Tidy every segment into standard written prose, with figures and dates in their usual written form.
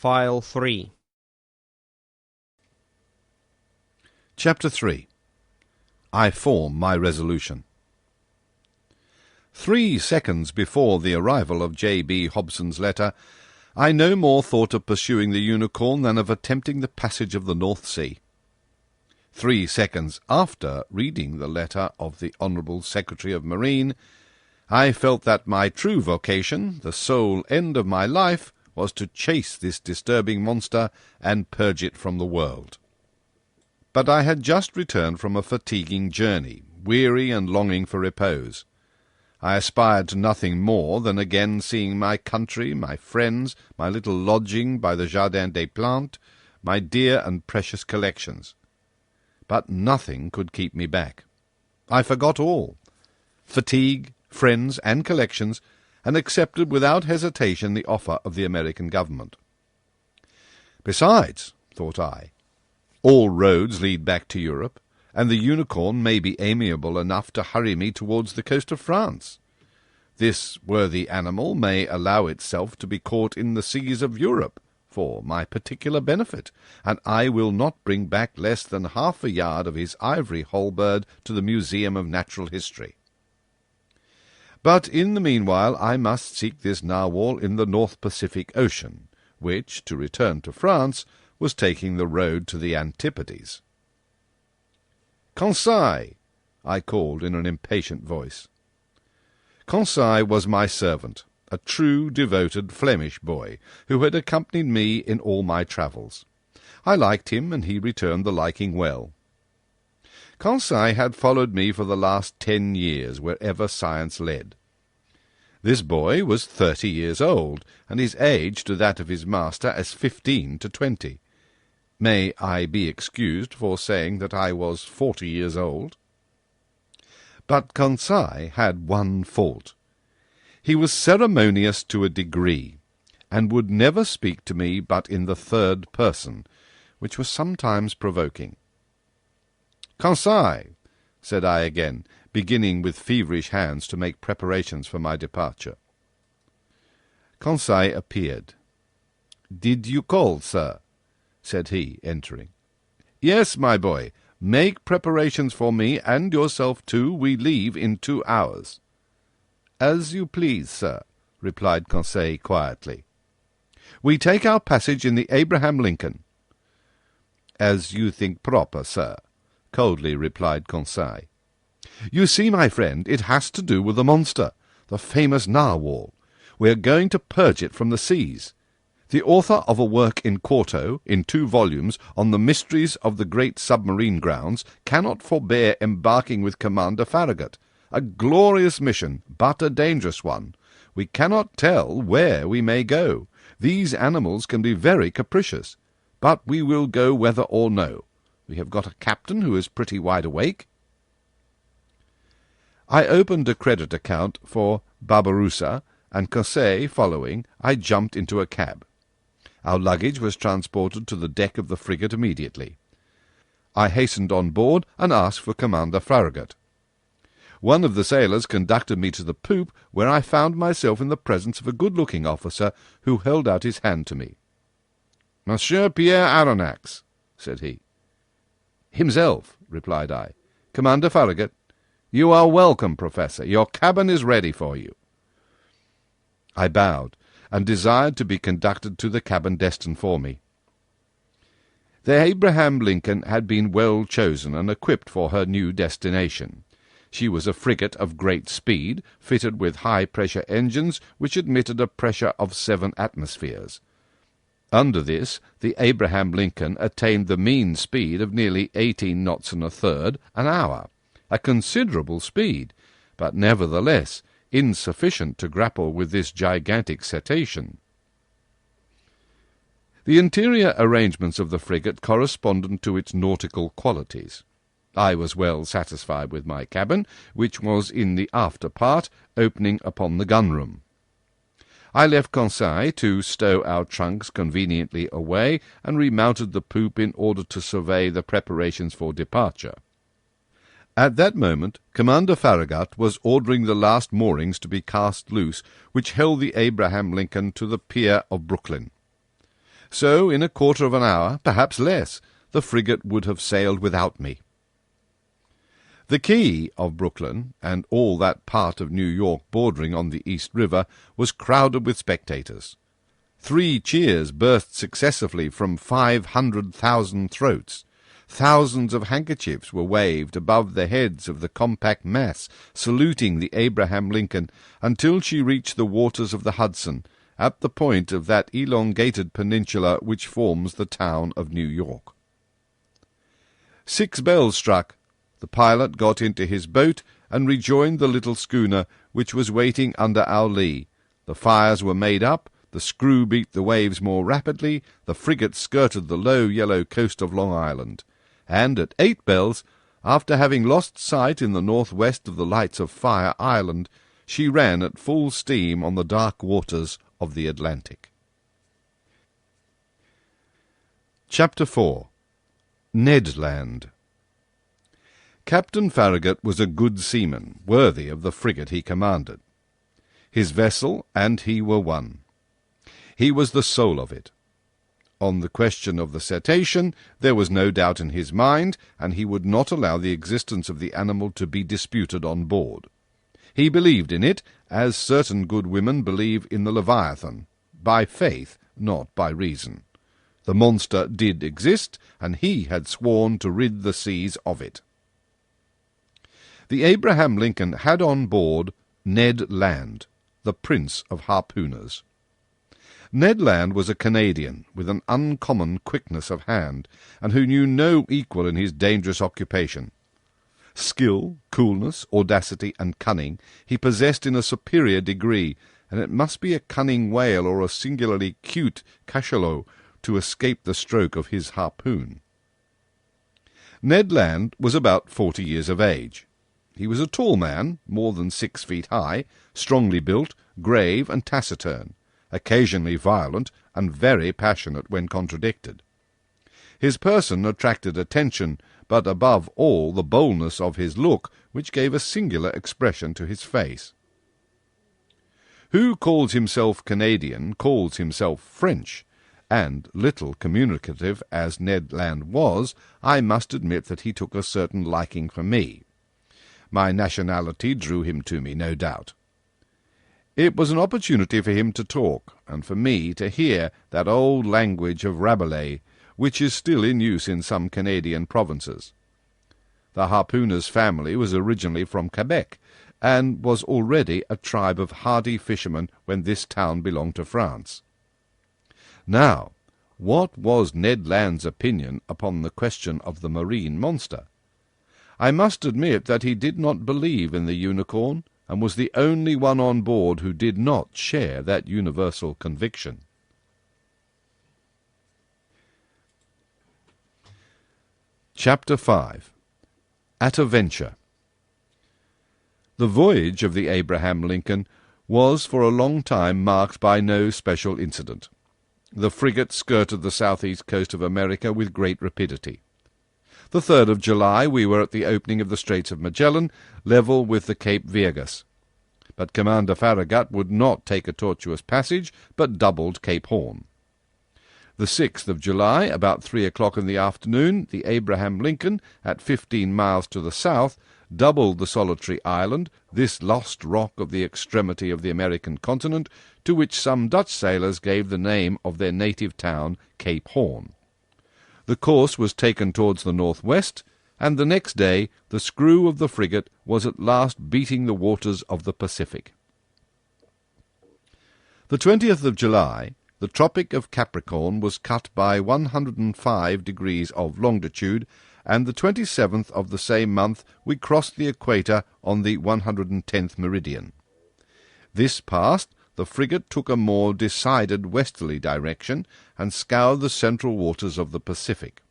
File 3. Chapter 3. I form my resolution. 3 seconds before the arrival of J.B. Hobson's letter, I no more thought of pursuing the Unicorn than of attempting the passage of the North Sea. 3 seconds after reading the letter of the Honourable Secretary of Marine, I felt that my true vocation, the sole end of my life, was to chase this disturbing monster and purge it from the world. But I had just returned from a fatiguing journey, weary and longing for repose. I aspired to nothing more than again seeing my country, my friends, my little lodging by the Jardin des Plantes, my dear and precious collections. But nothing could keep me back. I forgot all, fatigue, friends, and collections, and accepted without hesitation the offer of the American government. Besides, thought I, all roads lead back to Europe, and the Unicorn may be amiable enough to hurry me towards the coast of France. This worthy animal may allow itself to be caught in the seas of Europe, for my particular benefit, and I will not bring back less than half a yard of his ivory halberd to the Museum of Natural History. But in the meanwhile I must seek this narwhal in the North Pacific Ocean, which, to return to France, was taking the road to the Antipodes. "Conseil!" I called in an impatient voice. Conseil was my servant, a true, devoted Flemish boy, who had accompanied me in all my travels. I liked him, and he returned the liking well. Conseil had followed me for the last 10 years, wherever science led. This boy was 30 years old, and his age to that of his master as 15 to 20. May I be excused for saying that I was 40 years old? But Conseil had one fault. He was ceremonious to a degree, and would never speak to me but in the third person, which was sometimes provoking. "Conseil," said I again, beginning with feverish hands to make preparations for my departure. Conseil appeared. "Did you call, sir?" said he, entering. "Yes, my boy. Make preparations for me, and yourself too. We leave in 2 hours. "As you please, sir," replied Conseil quietly. "We take our passage in the Abraham Lincoln." "As you think proper, sir," coldly replied Conseil. "You see, my friend, it has to do with the monster, the famous narwhal. We are going to purge it from the seas. The author of a work in quarto, in 2 volumes, on the mysteries of the great submarine grounds, cannot forbear embarking with Commander Farragut. A glorious mission, but a dangerous one. We cannot tell where we may go. These animals can be very capricious. But we will go whether or no. We have got a captain who is pretty wide awake." I opened a credit account for Barbarossa, and Conseil following, I jumped into a cab. Our luggage was transported to the deck of the frigate immediately. I hastened on board and asked for Commander Farragut. One of the sailors conducted me to the poop, where I found myself in the presence of a good-looking officer who held out his hand to me. "Monsieur Pierre Aronnax," said he. "Himself," replied I. "Commander Farragut." "You are welcome, Professor. Your cabin is ready for you." I bowed, and desired to be conducted to the cabin destined for me. The Abraham Lincoln had been well chosen and equipped for her new destination. She was a frigate of great speed, fitted with high-pressure engines which admitted a pressure of 7 atmospheres. Under this, the Abraham Lincoln attained the mean speed of nearly 18 knots and a third an hour, a considerable speed, but nevertheless insufficient to grapple with this gigantic cetacean. The interior arrangements of the frigate corresponded to its nautical qualities. I was well satisfied with my cabin, which was in the after part, opening upon the gun-room. I left Conseil to stow our trunks conveniently away, and remounted the poop in order to survey the preparations for departure. At that moment Commander Farragut was ordering the last moorings to be cast loose, which held the Abraham Lincoln to the pier of Brooklyn. So in a quarter of an hour, perhaps less, the frigate would have sailed without me. The quay of Brooklyn, and all that part of New York bordering on the East River, was crowded with spectators. 3 cheers burst successively from 500,000 throats. Thousands of handkerchiefs were waved above the heads of the compact mass, saluting the Abraham Lincoln, until she reached the waters of the Hudson, at the point of that elongated peninsula which forms the town of New York. 6 bells struck. The pilot got into his boat and rejoined the little schooner, which was waiting under our lee. The fires were made up, the screw beat the waves more rapidly, the frigate skirted the low yellow coast of Long Island, and at 8 bells, after having lost sight in the northwest of the lights of Fire Island, she ran at full steam on the dark waters of the Atlantic. Chapter 4. Ned Land. Captain Farragut was a good seaman, worthy of the frigate he commanded. His vessel and he were one. He was the soul of it. On the question of the cetacean there was no doubt in his mind, and he would not allow the existence of the animal to be disputed on board. He believed in it, as certain good women believe in the Leviathan, by faith, not by reason. The monster did exist, and he had sworn to rid the seas of it. The Abraham Lincoln had on board Ned Land, the prince of harpooners. Ned Land was a Canadian, with an uncommon quickness of hand, and who knew no equal in his dangerous occupation. Skill, coolness, audacity, and cunning he possessed in a superior degree, and it must be a cunning whale or a singularly cute cachalot to escape the stroke of his harpoon. Ned Land was about 40 years of age. He was a tall man, more than 6 feet high, strongly built, grave, and taciturn, occasionally violent, and very passionate when contradicted. His person attracted attention, but above all the boldness of his look, which gave a singular expression to his face. Who calls himself Canadian calls himself French, and, little communicative as Ned Land was, I must admit that he took a certain liking for me. My nationality drew him to me, no doubt. It was an opportunity for him to talk, and for me to hear that old language of Rabelais, which is still in use in some Canadian provinces. The harpooner's family was originally from Quebec, and was already a tribe of hardy fishermen when this town belonged to France. Now, what was Ned Land's opinion upon the question of the marine monster? I must admit that he did not believe in the unicorn, and was the only one on board who did not share that universal conviction. Chapter 5. At a Venture. The voyage of the Abraham Lincoln was for a long time marked by no special incident. The frigate skirted the southeast coast of America with great rapidity. The 3rd of July we were at the opening of the Straits of Magellan, level with the Cape Viegas. But Commander Farragut would not take a tortuous passage, but doubled Cape Horn. The 6th of July, about 3 o'clock in the afternoon, the Abraham Lincoln, at 15 miles to the south, doubled the solitary island, this lost rock of the extremity of the American continent, to which some Dutch sailors gave the name of their native town, Cape Horn. The course was taken towards the northwest, and the next day the screw of the frigate was at last beating the waters of the Pacific. The 20th of July, the Tropic of Capricorn was cut by 105 degrees of longitude, and the 27th of the same month we crossed the equator on the 110th meridian. This passed, the frigate took a more decided westerly direction, and scoured the central waters of the Pacific.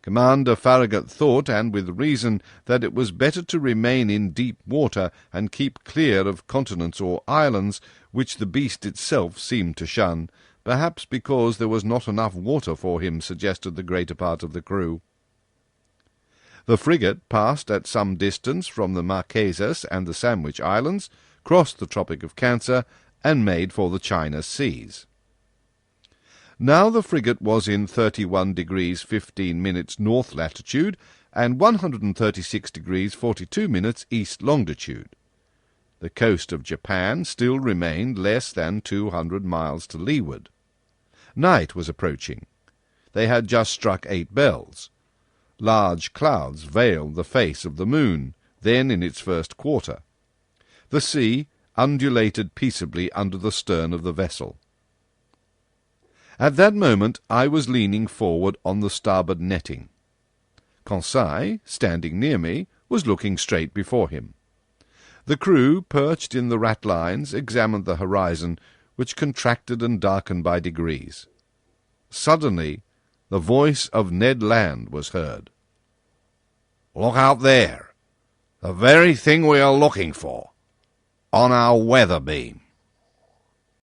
Commander Farragut thought, and with reason, that it was better to remain in deep water, and keep clear of continents or islands, which the beast itself seemed to shun, perhaps because there was not enough water for him, suggested the greater part of the crew. The frigate passed at some distance from the Marquesas and the Sandwich Islands, crossed the Tropic of Cancer, and made for the China Seas. Now the frigate was in 31 degrees 15 minutes north latitude and 136 degrees 42 minutes east longitude. The coast of Japan still remained less than 200 miles to leeward. Night was approaching. They had just struck 8 bells. Large clouds veiled the face of the moon, then in its first quarter. The sea undulated peaceably under the stern of the vessel. At that moment I was leaning forward on the starboard netting. Conseil, standing near me, was looking straight before him. The crew, perched in the ratlines, examined the horizon, which contracted and darkened by degrees. Suddenly the voice of Ned Land was heard. "Look out there! The very thing we are looking for! On our weather beam!"